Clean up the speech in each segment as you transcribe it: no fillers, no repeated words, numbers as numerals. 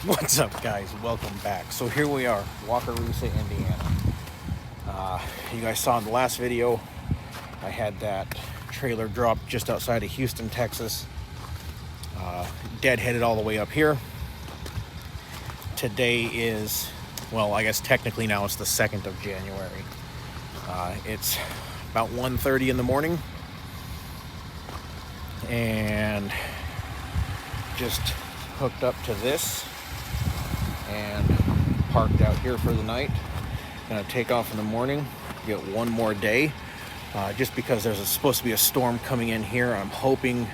What's up, guys? Welcome back. So here we are, Wakarusa, Indiana. You guys saw in the last video, I had that trailer drop just outside of Houston, Texas. Deadheaded all the way up here. Today is, well, I guess technically now it's the 2nd of January. It's about 1:30 in the morning. And just hooked up to this and parked out here for the night. Gonna take off in the morning, get one more day, just because there's supposed to be a storm coming in here. I'm hoping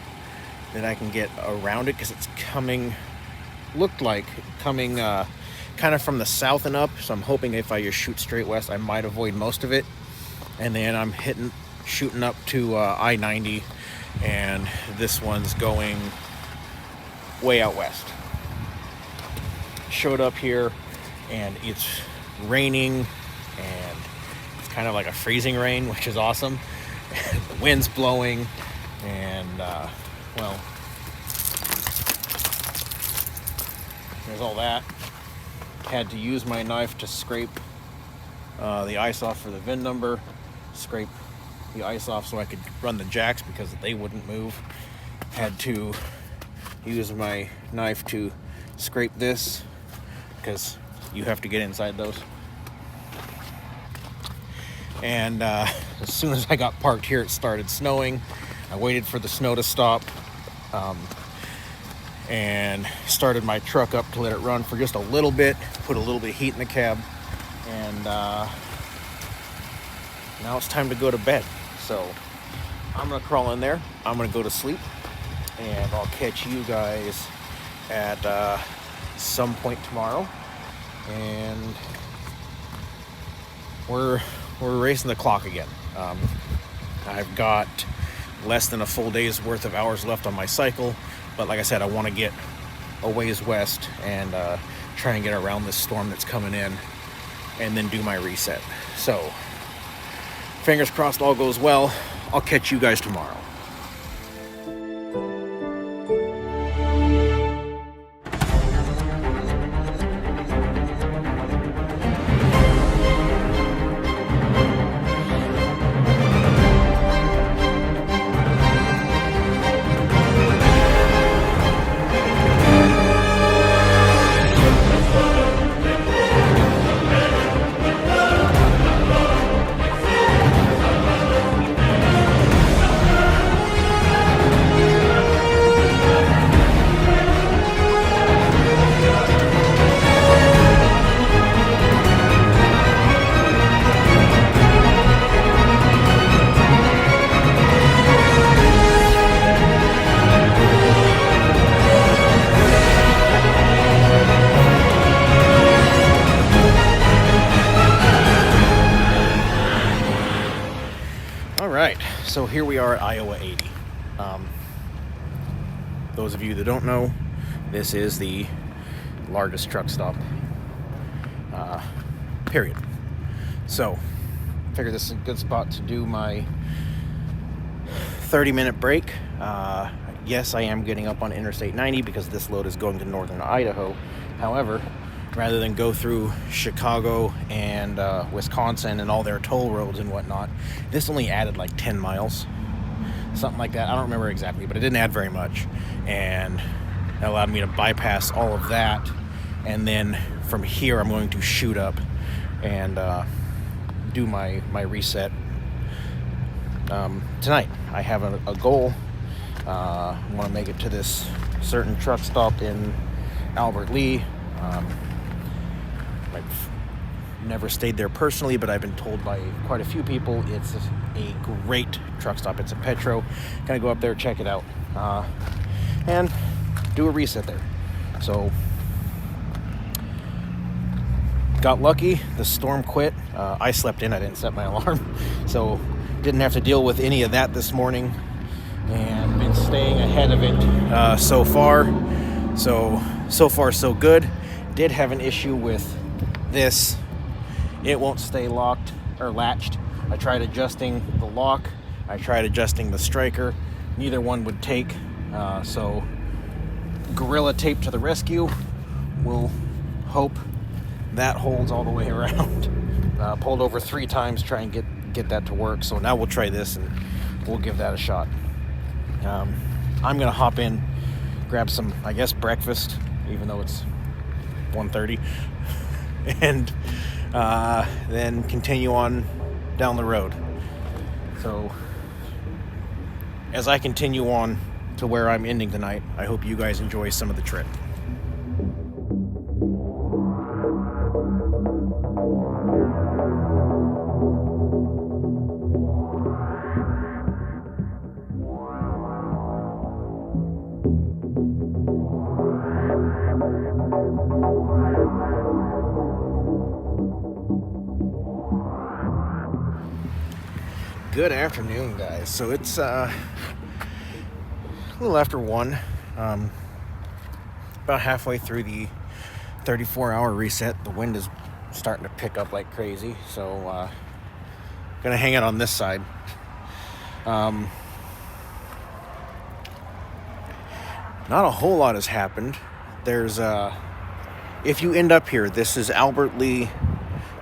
that I can get around it because it's coming, looked like coming kind of from the south and up. So I'm hoping if I just shoot straight west, I might avoid most of it. And then I'm shooting up to I-90, and this one's going way out west. Showed up here and it's raining, and it's kind of like a freezing rain, which is awesome. The wind's blowing, and well, there's all that. Had to use my knife to scrape the ice off for the VIN number, scrape the ice off so I could run the jacks because they wouldn't move. Had to use my knife to scrape this because you have to get inside those. And as soon as I got parked here, it started snowing. I waited for the snow to stop and started my truck up to let it run for just a little bit, put a little bit of heat in the cab, and now it's time to go to bed. So I'm gonna crawl in there, I'm gonna go to sleep, and I'll catch you guys at some point tomorrow. And we're racing the clock again. I've got less than a full day's worth of hours left on my cycle, but like I said, I want to get a ways west and try and get around this storm that's coming in, and then do my reset. So fingers crossed all goes well. I'll catch you guys tomorrow. So here we are at Iowa 80. Those of you that don't know, this is the largest truck stop, period. So I figured this is a good spot to do my 30-minute break. Yes, I am getting up on Interstate 90 because this load is going to northern Idaho. However, rather than go through Chicago and Wisconsin and all their toll roads and whatnot, this only added like 10 miles, something like that. I don't remember exactly, but it didn't add very much, and it allowed me to bypass all of that. And then from here, I'm going to shoot up and do my reset tonight. I have a goal. I want to make it to this certain truck stop in Albert Lea. I've never stayed there personally, but I've been told by quite a few people it's a great truck stop. It's a Petro. Gonna go up there, check it out, and do a reset there. So got lucky, the storm quit. I slept in, I didn't set my alarm, so didn't have to deal with any of that this morning, and been staying ahead of it so far. So far so good. Did have an issue with this. It won't stay locked or latched. I tried adjusting the lock, I tried adjusting the striker, neither one would take. So gorilla tape to the rescue. we'll hope that holds all the way around. Pulled over 3 times trying to get that to work. So now we'll try this and we'll give that a shot. I'm gonna hop in, grab some, I guess, breakfast, even though it's 1:30, and then continue on down the road. So as I continue on to where I'm ending tonight, I hope you guys enjoy some of the trip. Good afternoon, guys. So it's a little after 1, about halfway through the 34-hour reset. The wind is starting to pick up like crazy, so gonna hang out on this side. Not a whole lot has happened. There's if you end up here, this is Albert Lea,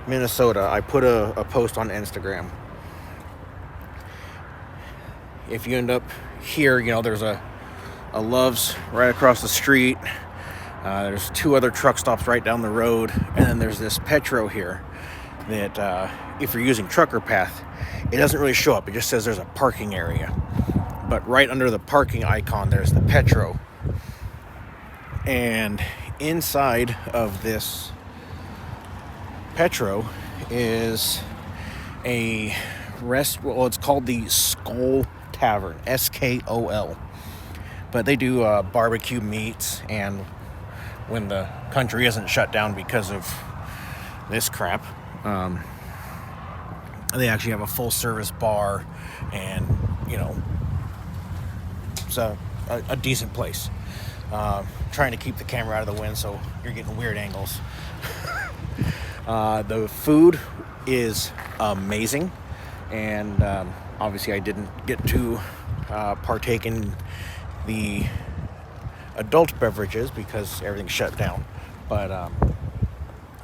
Minnesota. I put a post on Instagram. If you end up here, you know, there's a Love's right across the street. There's 2 other truck stops right down the road. And then there's this Petro here that if you're using Trucker Path, it doesn't really show up. It just says there's a parking area. But right under the parking icon, there's the Petro. And inside of this Petro is a well, it's called the Skol Tavern, SKOL. But they do barbecue meats, and when the country isn't shut down because of this crap, they actually have a full service bar, and you know, it's a decent place. Trying to keep the camera out of the wind so you're getting weird angles. The food is amazing, and obviously I didn't get to partake in the adult beverages because everything's shut down, but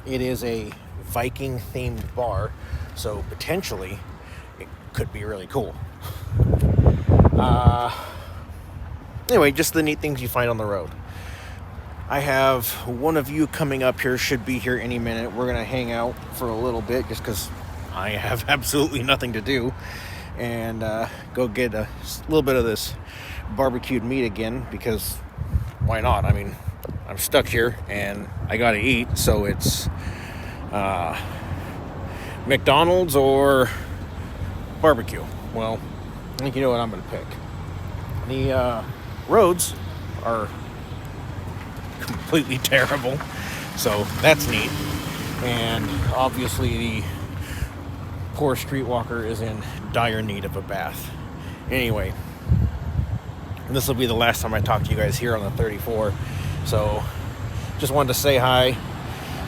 it is a Viking themed bar, so potentially it could be really cool. Anyway, just the neat things you find on the road. I have one of you coming up here, should be here any minute. We're gonna hang out for a little bit just because I have absolutely nothing to do, and go get a little bit of this barbecued meat again, because why not? I mean, I'm stuck here and I gotta eat, so it's McDonald's or barbecue. Well, I think you know what I'm gonna pick. The roads are completely terrible, so that's neat, and obviously the poor streetwalker is in dire need of a bath. Anyway, this will be the last time I talk to you guys here on the 34, so just wanted to say hi,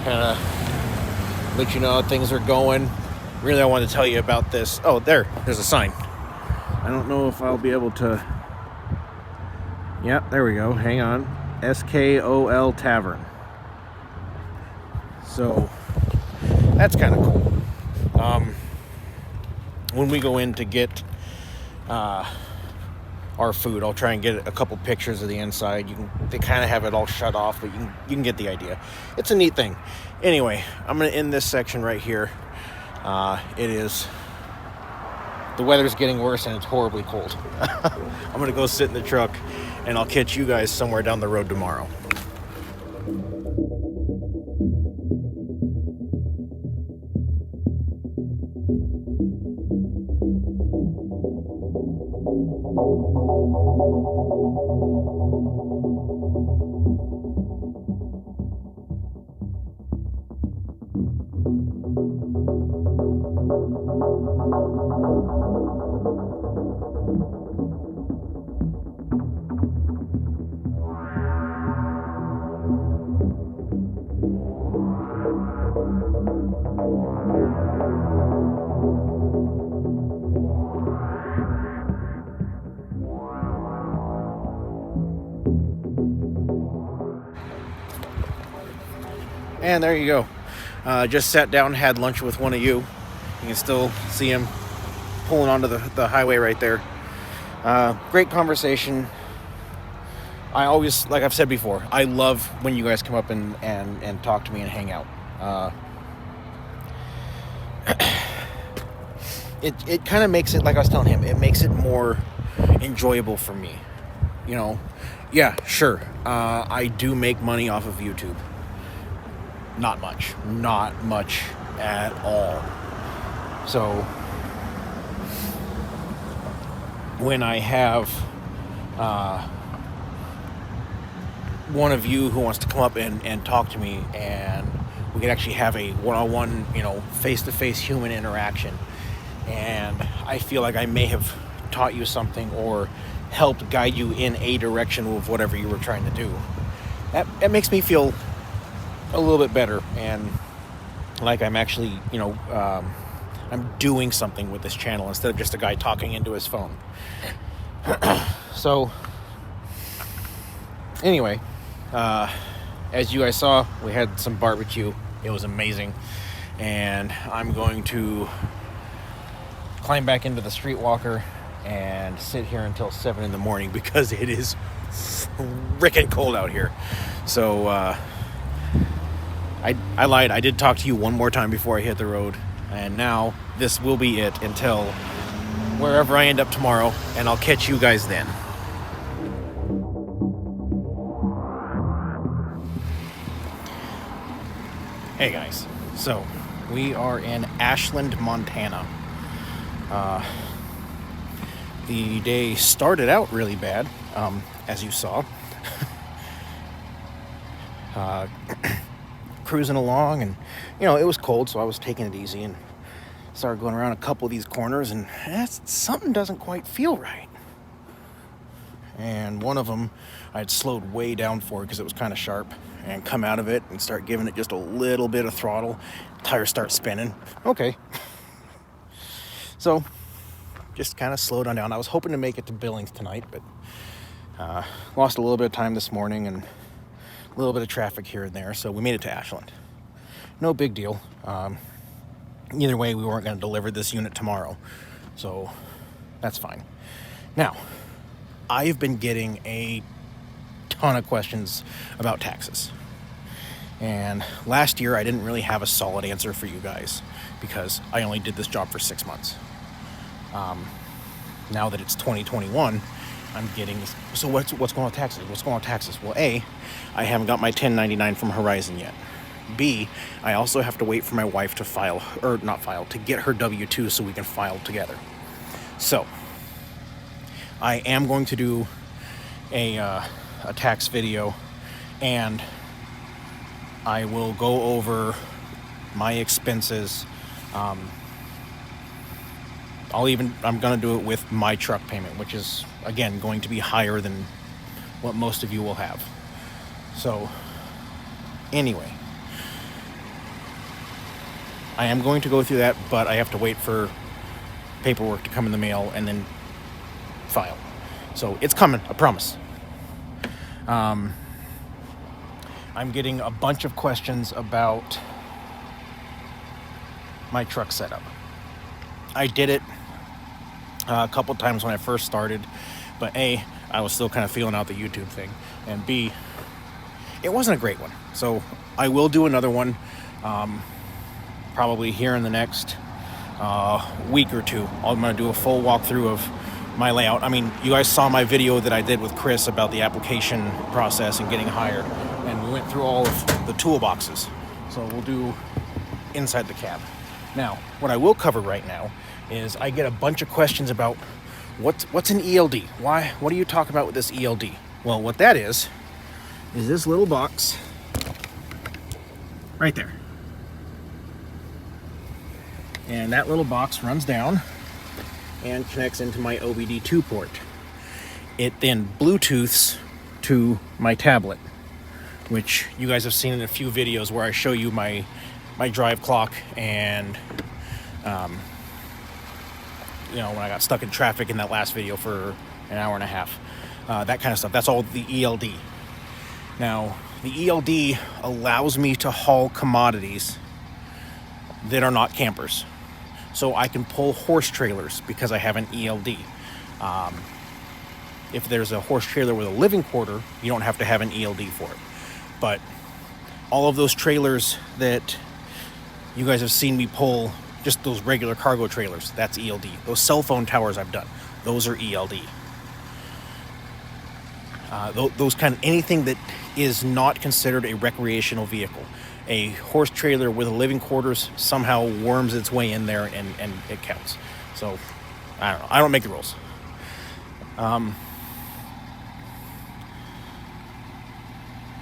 kind of let you know how things are going. Really, I wanted to tell you about this. Oh, there's a sign. I don't know if I'll be able to. Yep, there we go. Hang on. SKOL Tavern. So that's kind of cool. When we go in to get our food, I'll try and get a couple pictures of the inside. They kind of have it all shut off, but you can get the idea. It's a neat thing. Anyway, I'm going to end this section right here. The weather's getting worse and it's horribly cold. I'm going to go sit in the truck, and I'll catch you guys somewhere down the road tomorrow. And there you go. Just sat down, had lunch with one of you. You can still see him pulling onto the highway right there. Great conversation. I always, like I've said before, I love when you guys come up and talk to me and hang out. It kind of makes it, like I was telling him, it makes it more enjoyable for me. You know, yeah, sure. I do make money off of YouTube. Not much at all. So when I have one of you who wants to come up and talk to me, and we can actually have a one-on-one, face-to-face human interaction, and I feel like I may have taught you something or helped guide you in a direction with whatever you were trying to do, that makes me feel a little bit better, and like I'm actually, I'm doing something with this channel instead of just a guy talking into his phone. So anyway, as you guys saw, we had some barbecue. It was amazing, and I'm going to climb back into the streetwalker and sit here until 7 in the morning because it is frickin' cold out here. So I lied. I did talk to you one more time before I hit the road, and now this will be it until wherever I end up tomorrow, and I'll catch you guys then. Hey guys, so we are in Ashland, Montana. The day started out really bad, as you saw. Cruising along, and it was cold, so I was taking it easy and started going around a couple of these corners, and something doesn't quite feel right. And one of them I'd slowed way down for because it was kind of sharp, and come out of it and start giving it just a little bit of throttle. Tires start spinning. Okay. So just kind of slowed on down. I was hoping to make it to Billings tonight, but lost a little bit of time this morning and a little bit of traffic here and there, so we made it to Ashland. No big deal. Either way, we weren't going to deliver this unit tomorrow, so that's fine. Now, I've been getting a ton of questions about taxes, and last year I didn't really have a solid answer for you guys because I only did this job for 6 months. Now that it's 2021, I'm getting, so what's going on with taxes? What's going on with taxes? Well, A, I haven't got my 1099 from Horizon yet. B, I also have to wait for my wife to to get her W-2 so we can file together. So I am going to do a tax video, and I will go over my expenses. I'm going to do it with my truck payment, which is, again, going to be higher than what most of you will have. So, anyway, I am going to go through that, but I have to wait for paperwork to come in the mail and then file. So, it's coming, I promise. I'm getting a bunch of questions about my truck setup. I did it a couple times when I first started, but A, I was still kind of feeling out the YouTube thing, and B, it wasn't a great one. So I will do another one, probably here in the next week or two. I'm going to do a full walkthrough of my layout. I mean, you guys saw my video that I did with Chris about the application process and getting hired, and we went through all of the toolboxes. So we'll do inside the cab. Now, what I will cover right now is I get a bunch of questions about what's an ELD? What are you talking about with this ELD? Well, what that is this little box right there. And that little box runs down and connects into my OBD2 port. It then Bluetooths to my tablet, which you guys have seen in a few videos where I show you my drive clock and when I got stuck in traffic in that last video for an hour and a half, that kind of stuff. That's all the ELD. Now, the ELD allows me to haul commodities that are not campers. So I can pull horse trailers because I have an ELD. If there's a horse trailer with a living quarter, you don't have to have an ELD for it. But all of those trailers that you guys have seen me pull, just those regular cargo trailers, that's ELD. Those cell phone towers I've done, those are ELD. Those kind of anything that is not considered a recreational vehicle. A horse trailer with a living quarters somehow worms its way in there and it counts. So I don't know. I don't make the rules.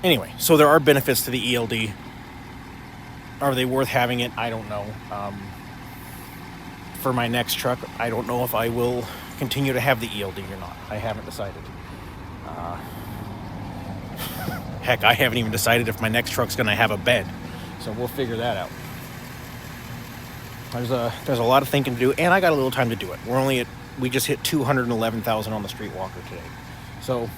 Anyway, so there are benefits to the ELD. Are they worth having it? I don't know. For my next truck, I don't know if I will continue to have the ELD or not. I haven't decided. Heck, I haven't even decided if my next truck's going to have a bed. So we'll figure that out. There's a lot of thinking to do, and I got a little time to do it. We just hit 211,000 on the streetwalker today. So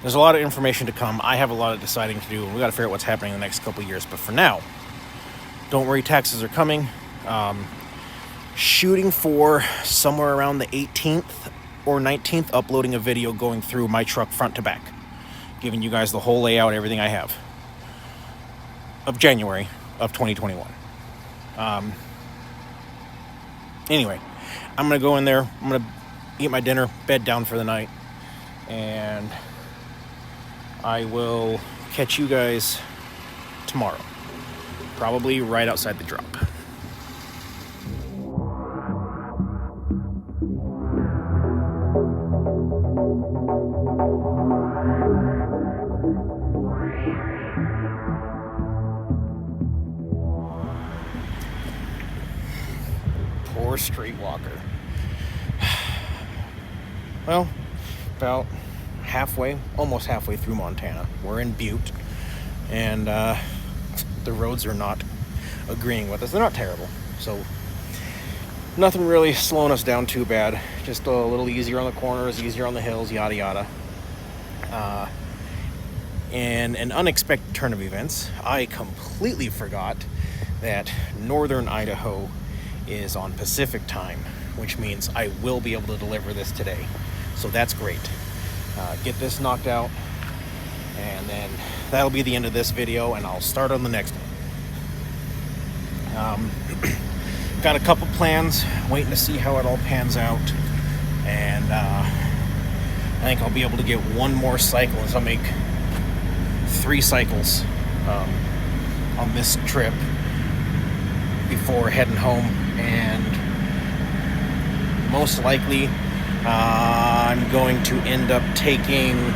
there's a lot of information to come. I have a lot of deciding to do, and we got to figure out what's happening in the next couple of years. But for now, don't worry, taxes are coming. Shooting for somewhere around the 18th or 19th, uploading a video going through my truck front to back, giving you guys the whole layout, everything I have of January of 2021. Anyway, I'm going to go in there. I'm going to eat my dinner, bed down for the night, and I will catch you guys tomorrow, probably right outside the drop. Poor streetwalker. Well, about almost halfway through Montana. We're in Butte, and the roads are not agreeing with us. They're not terrible, so nothing really slowing us down too bad. Just a little easier on the corners, easier on the hills, yada yada. In an unexpected turn of events, I completely forgot that northern Idaho is on Pacific time, which means I will be able to deliver this today. So that's great. Get this knocked out, and then that'll be the end of this video, and I'll start on the next one. Got a couple plans, waiting to see how it all pans out, and I think I'll be able to get one more cycle, as I'll make 3 cycles on this trip before heading home, and most likely I'm going to end up taking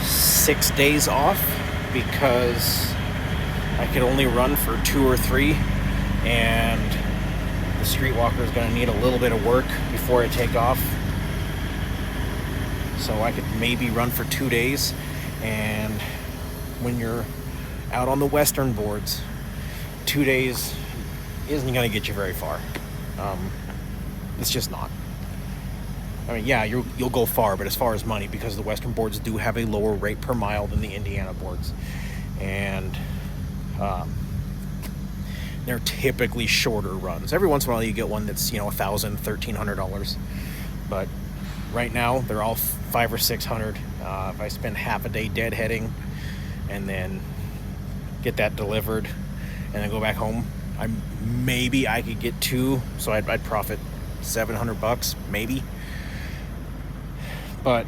6 days off because I could only run for 2 or 3, and the streetwalker is going to need a little bit of work before I take off. So I could maybe run for 2 days, and when you're out on the western boards, 2 days isn't going to get you very far. It's just not. I mean, yeah, you'll go far, but as far as money, because the western boards do have a lower rate per mile than the Indiana boards, and they're typically shorter runs. Every once in a while you get one that's $1,000, $1,300, but right now they're all $500 or $600. If I spend half a day deadheading and then get that delivered and then go back home, maybe I could get 2, so I'd profit $700 maybe. But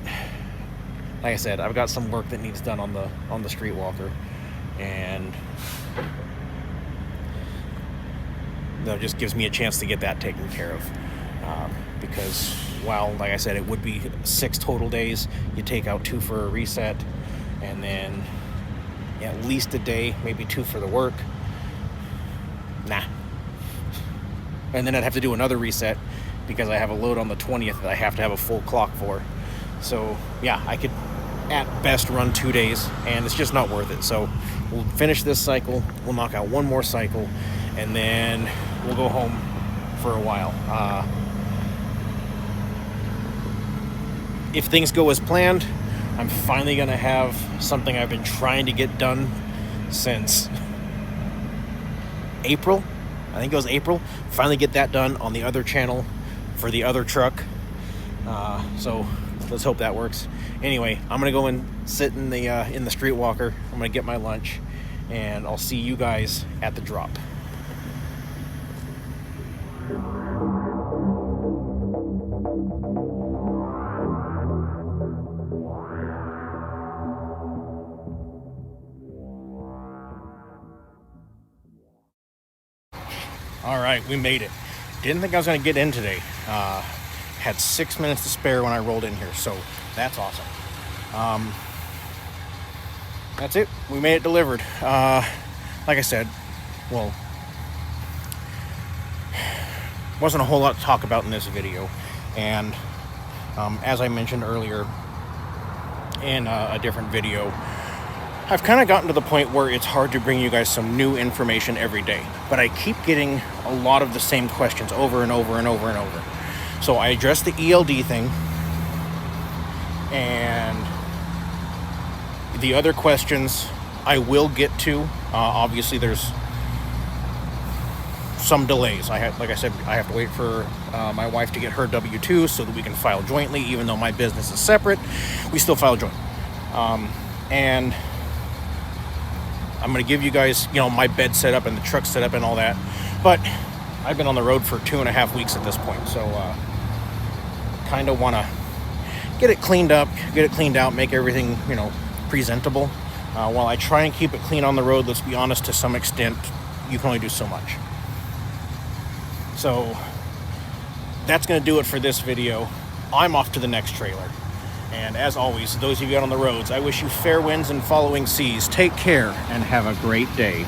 like I said, I've got some work that needs done on the streetwalker, and that just gives me a chance to get that taken care of. Because while, like I said, it would be 6 total days, you take out 2 for a reset, and then at least a day, maybe 2 for the work. Nah. And then I'd have to do another reset because I have a load on the 20th that I have to have a full clock for. So yeah, I could at best run 2 days, and it's just not worth it. So we'll finish this cycle, we'll knock out one more cycle, and then we'll go home for a while. If things go as planned, I'm finally gonna have something I've been trying to get done since April. I think it was April. Finally get that done on the other channel for the other truck. So let's hope that works. Anyway, I'm gonna go and sit in the streetwalker. I'm gonna get my lunch, and I'll see you guys at the drop. All right, we made it. Didn't think I was gonna get in today. Had 6 minutes to spare when I rolled in here, so that's awesome. That's it. We made it delivered. Like I said, well, wasn't a whole lot to talk about in this video, and as I mentioned earlier in a different video, I've kind of gotten to the point where it's hard to bring you guys some new information every day, but I keep getting a lot of the same questions over and over and over and over. So I addressed the ELD thing, and the other questions I will get to. Obviously, there's some delays. Like I said, I have to wait for my wife to get her W-2 so that we can file jointly. Even though my business is separate, we still file joint. And I'm going to give you guys, my bed setup and the truck setup and all that. But I've been on the road for 2.5 weeks at this point, so kind of want to get it cleaned up, get it cleaned out, make everything, presentable. While I try and keep it clean on the road, let's be honest, to some extent, you can only do so much. So that's going to do it for this video. I'm off to the next trailer. And as always, those of you out on the roads, I wish you fair winds and following seas. Take care and have a great day.